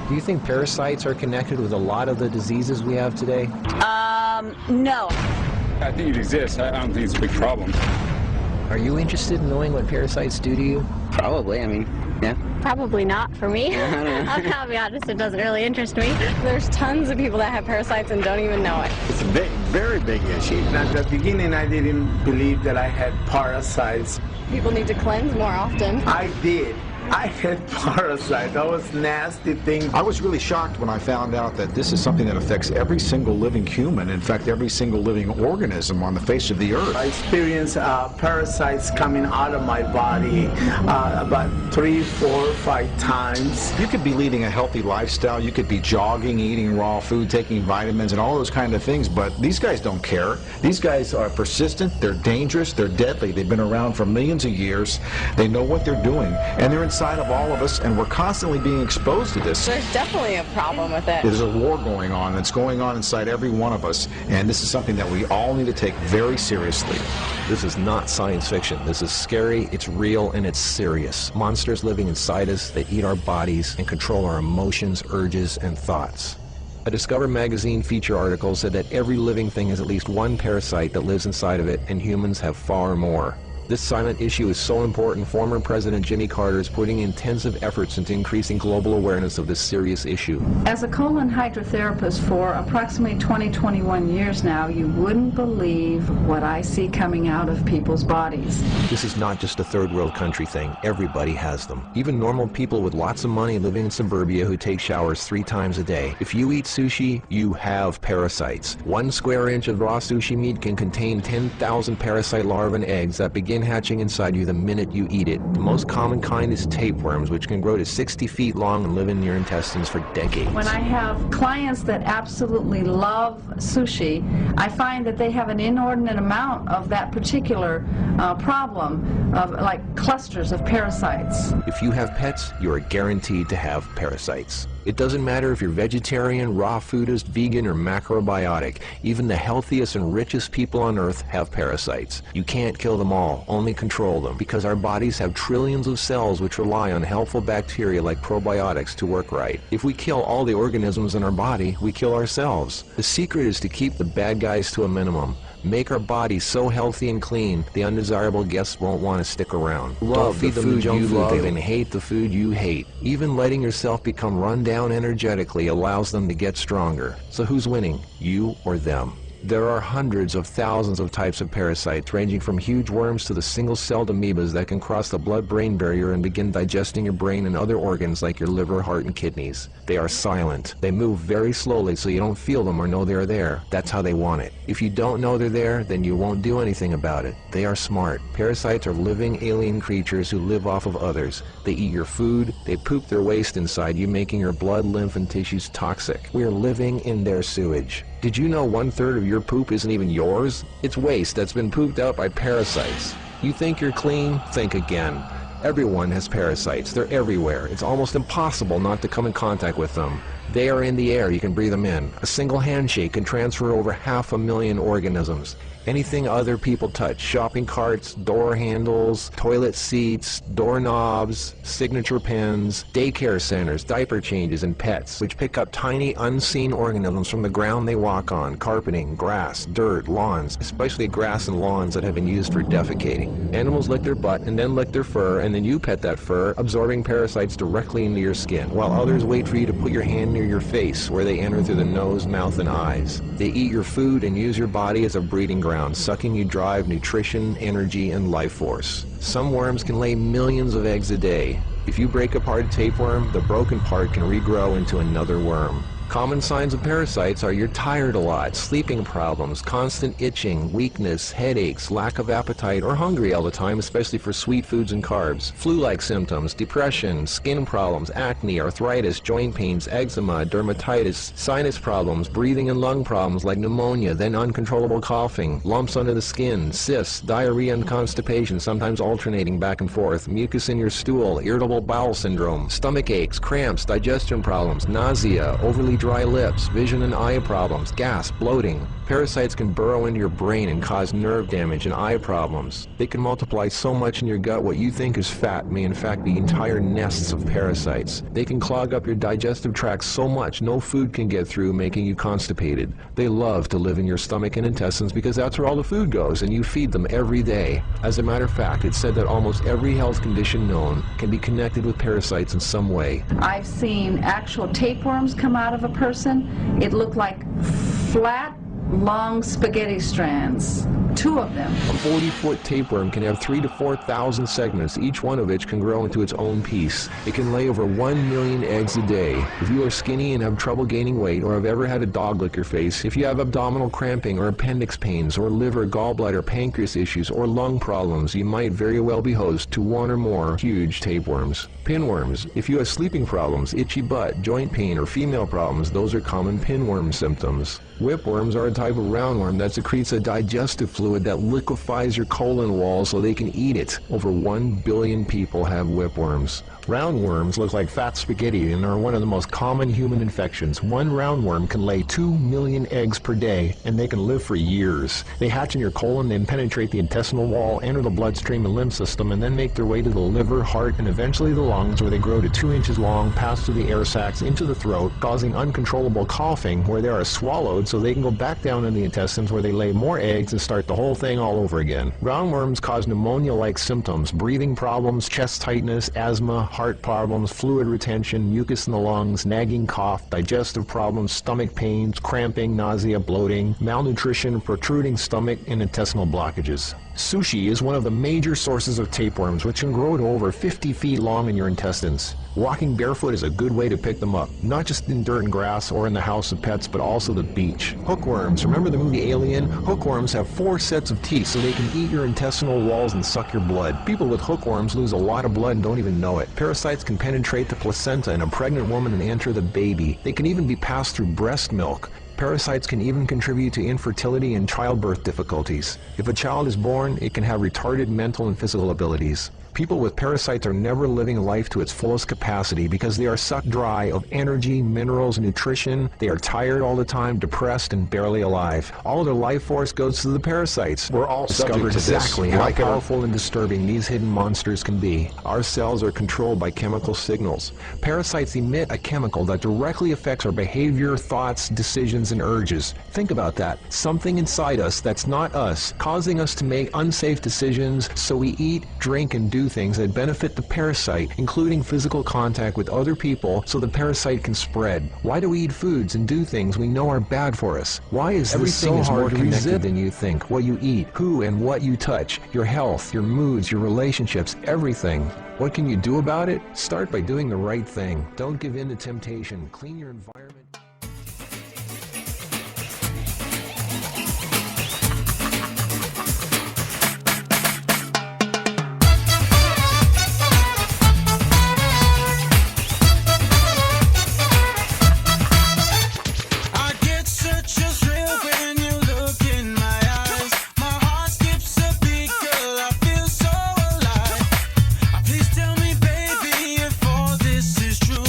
Do you think parasites are connected with a lot of the diseases we have today? No. I think it exists. I don't think it's a big problem. Are you interested in knowing what parasites do to you? Probably, I mean, yeah. Probably not for me. I'll be honest, it doesn't really interest me. There's tons of people that have parasites and don't even know it. It's a very big issue. At the beginning, I didn't believe that I had parasites. People need to cleanse more often. I did. I had parasites. That was nasty thing. I was really shocked when I found out that this is something that affects every single living human, in fact, every single living organism on the face of the earth. I experienced parasites coming out of my body about 3, 4, 5 times. You could be leading a healthy lifestyle, you could be jogging, eating raw food, taking vitamins and all those kind of things, but these guys don't care. These guys are persistent, they're dangerous, they're deadly. They've been around for millions of years. They know what they're doing, and they're inside of all of us, and we're constantly being exposed to this. There's definitely a problem with it. There's a war going on that's going on inside every one of us, and this is something that we all need to take very seriously. This is not science fiction. This is scary, it's real, and it's serious. Monsters living inside us that eat our bodies and control our emotions, urges, and thoughts. A Discover magazine feature article said that every living thing has at least one parasite that lives inside of it, and humans have far more. This silent issue is so important, former President Jimmy Carter is putting intensive efforts into increasing global awareness of this serious issue. As a colon hydrotherapist for approximately 21 years now, you wouldn't believe what I see coming out of people's bodies. This is not just a third world country thing. Everybody has them. Even normal people with lots of money living in suburbia who take showers 3 times a day. If you eat sushi, you have parasites. 1 square inch of raw sushi meat can contain 10,000 parasite larvae and eggs that begin hatching inside you the minute you eat it. The most common kind is tapeworms, which can grow to 60 feet long and live in your intestines for decades. When I have clients that absolutely love sushi, I find that they have an inordinate amount of that particular problem of like clusters of parasites. If you have pets, you are guaranteed to have parasites. It doesn't matter if you're vegetarian, raw foodist, vegan, or macrobiotic. Even the healthiest and richest people on earth have parasites. You can't kill them all, only control them, because our bodies have trillions of cells which rely on helpful bacteria like probiotics to work right. If we kill all the organisms in our body, we kill ourselves. The secret is to keep the bad guys to a minimum. Make our bodies so healthy and clean, the undesirable guests won't want to stick around. Love the food you love and hate the food you hate. Even letting yourself become run down energetically allows them to get stronger. So who's winning, you or them? There are hundreds of thousands of types of parasites, ranging from huge worms to the single-celled amoebas that can cross the blood-brain barrier and begin digesting your brain and other organs like your liver, heart, and kidneys. They are silent. They move very slowly so you don't feel them or know they're there. That's how they want it. If you don't know they're there, then you won't do anything about it. They are smart. Parasites are living alien creatures who live off of others. They eat your food. They poop their waste inside you, making your blood, lymph, and tissues toxic. We are living in their sewage. Did you know 1/3 of your poop isn't even yours? It's waste that's been pooped out by parasites. You think you're clean? Think again. Everyone has parasites. They're everywhere. It's almost impossible not to come in contact with them. They are in the air. You can breathe them in. A single handshake can transfer over 500,000 organisms. Anything other people touch, shopping carts, door handles, toilet seats, doorknobs, signature pens, daycare centers, diaper changes, and pets, which pick up tiny unseen organisms from the ground they walk on, carpeting, grass, dirt, lawns, especially grass and lawns that have been used for defecating. Animals lick their butt and then lick their fur, and then you pet that fur, absorbing parasites directly into your skin, while others wait for you to put your hand near your face, where they enter through the nose, mouth, and eyes. They eat your food and use your body as a breeding ground, sucking you dry of nutrition, energy, and life force. Some worms can lay millions of eggs a day. If you break apart a tapeworm, the broken part can regrow into another worm. Common signs of parasites are you're tired a lot, sleeping problems, constant itching, weakness, headaches, lack of appetite, or hungry all the time, especially for sweet foods and carbs, flu-like symptoms, depression, skin problems, acne, arthritis, joint pains, eczema, dermatitis, sinus problems, breathing and lung problems like pneumonia, then uncontrollable coughing, lumps under the skin, cysts, diarrhea and constipation, sometimes alternating back and forth, mucus in your stool, irritable bowel syndrome, stomach aches, cramps, digestion problems, nausea, overly dry lips, vision and eye problems, gas, bloating. Parasites can burrow into your brain and cause nerve damage and eye problems. They can multiply so much in your gut what you think is fat may in fact be entire nests of parasites. They can clog up your digestive tract so much no food can get through, making you constipated. They love to live in your stomach and intestines because that's where all the food goes and you feed them every day. As a matter of fact, it's said that almost every health condition known can be connected with parasites in some way. I've seen actual tapeworms come out of a person. It looked like flat, long spaghetti strands. 2 of them. A 40-foot tapeworm can have 3,000 to 4,000 segments, each one of which can grow into its own piece. It can lay over 1 million eggs a day. If you are skinny and have trouble gaining weight, or have ever had a dog lick your face, if you have abdominal cramping or appendix pains, or liver, gallbladder, pancreas issues, or lung problems, you might very well be host to 1 or more huge tapeworms. Pinworms. If you have sleeping problems, itchy butt, joint pain, or female problems, those are common pinworm symptoms. Whipworms are a type of roundworm that secretes a digestive fluid that liquefies your colon wall so they can eat it. Over 1 billion people have whipworms. Roundworms look like fat spaghetti and are one of the most common human infections. One roundworm can lay 2 million eggs per day, and they can live for years. They hatch in your colon, then penetrate the intestinal wall, enter the bloodstream and lymph system, and then make their way to the liver, heart, and eventually the lungs, where they grow to 2 inches long, pass through the air sacs into the throat, causing uncontrollable coughing, where they are swallowed so they can go back down in the intestines, where they lay more eggs and start the whole thing all over again. Roundworms cause pneumonia-like symptoms, breathing problems, chest tightness, asthma, heart problems, fluid retention, mucus in the lungs, nagging cough, digestive problems, stomach pains, cramping, nausea, bloating, malnutrition, protruding stomach, and intestinal blockages. Sushi is one of the major sources of tapeworms, which can grow to over 50 feet long in your intestines. Walking barefoot is a good way to pick them up, not just in dirt and grass or in the house of pets, but also the beach. Hookworms. Remember the movie Alien? Hookworms have 4 sets of teeth so they can eat your intestinal walls and suck your blood. People with hookworms lose a lot of blood and don't even know it. Parasites can penetrate the placenta in a pregnant woman and enter the baby. They can even be passed through breast milk. Parasites can even contribute to infertility and childbirth difficulties. If a child is born, it can have retarded mental and physical abilities. People with parasites are never living life to its fullest capacity because they are sucked dry of energy, minerals, and nutrition. They are tired all the time, depressed, and barely alive. All of their life force goes to the parasites. We're all discovered subject to exactly this. how powerful and disturbing these hidden monsters can be. Our cells are controlled by chemical signals. Parasites emit a chemical that directly affects our behavior, thoughts, decisions, and urges. Think about that. Something inside us that's not us, causing us to make unsafe decisions, so we eat, drink, and do things that benefit the parasite, including physical contact with other people so the parasite can spread. Why do we eat foods and do things we know are bad for us? Why is this so hard to resist than you think? What you eat, who and what you touch, your health, your moods, your relationships, everything. What can you do about it? Start by doing the right thing. Don't give in to temptation. Clean your environment. Tell me, baby, if all this is true,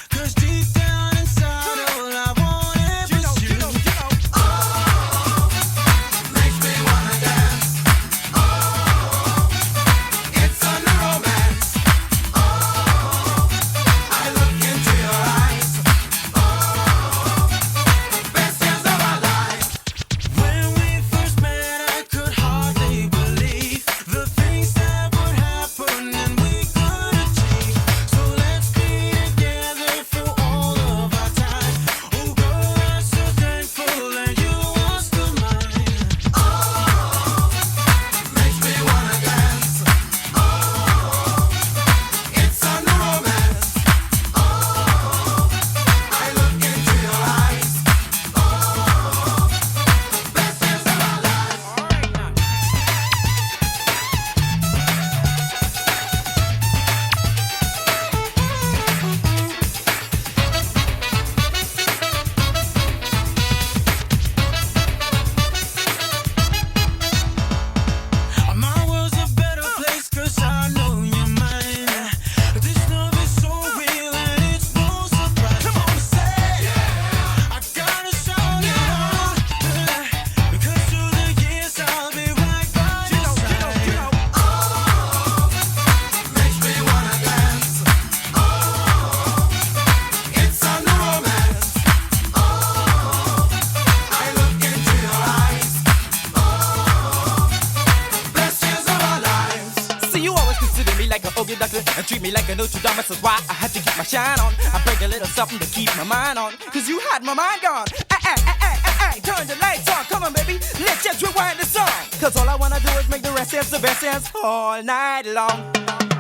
'cause deep down inside, all and treat me like a Notre Dame. That's why I had to keep my shine on. I bring a little something to keep my mind on, cause you had my mind gone. Turn the lights on, come on baby, let's just rewind the song. Cause all I wanna do is make the rest dance, the best dance all night long.